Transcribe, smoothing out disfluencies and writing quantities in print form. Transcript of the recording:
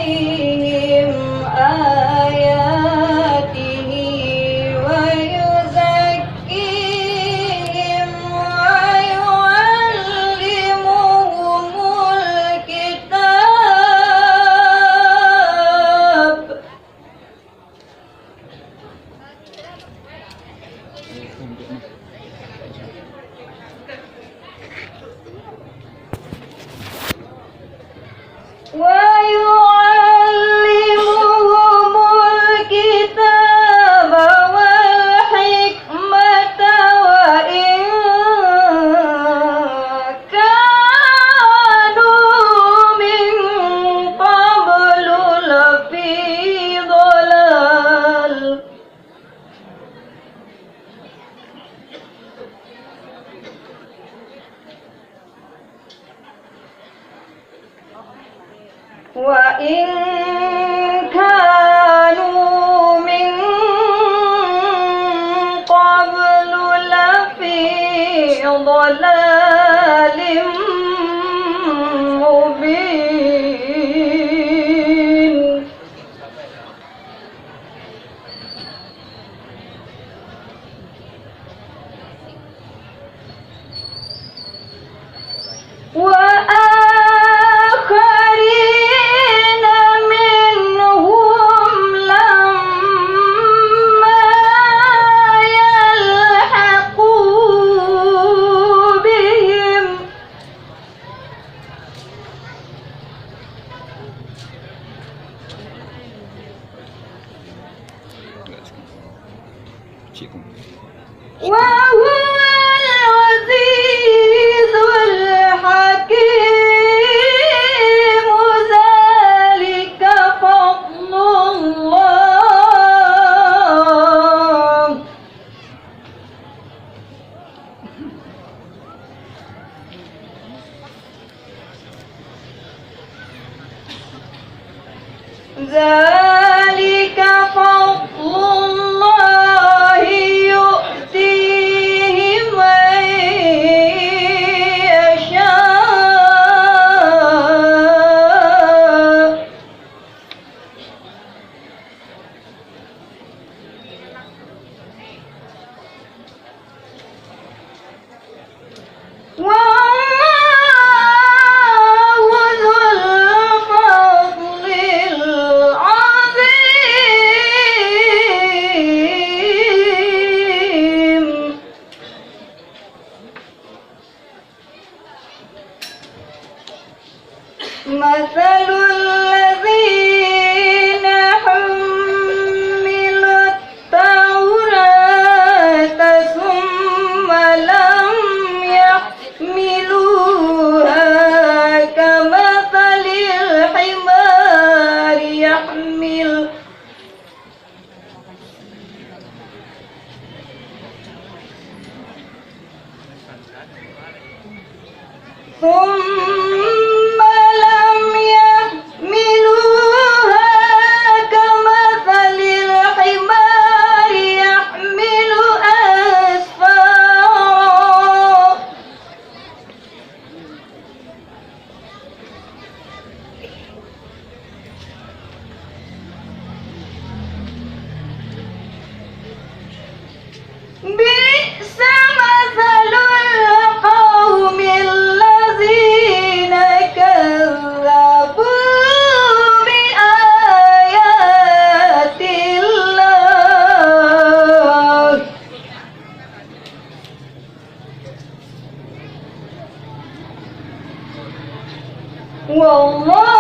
عليهم آياته ويزكيهم ويعلمهم الكتاب والحكمة وإن كانوا من قبل لفي ضلال وإن كانوا من قبل لفي ضلال مبين وآخرين منهم لما يلحقوا بهم وهو العزيز الحكيم ذلك فضل الله ذلك فضل الله يؤتيه من يشاء والله ذو الفضل العظيم مثل الذين حملوا التوراة ثم لم يحملوها كمثل الحمار يحمل ثم لم يحملوها كمثل الحمار يحمل أسفارا بئس مثل القوم الذين كذبوا بآيات الله والله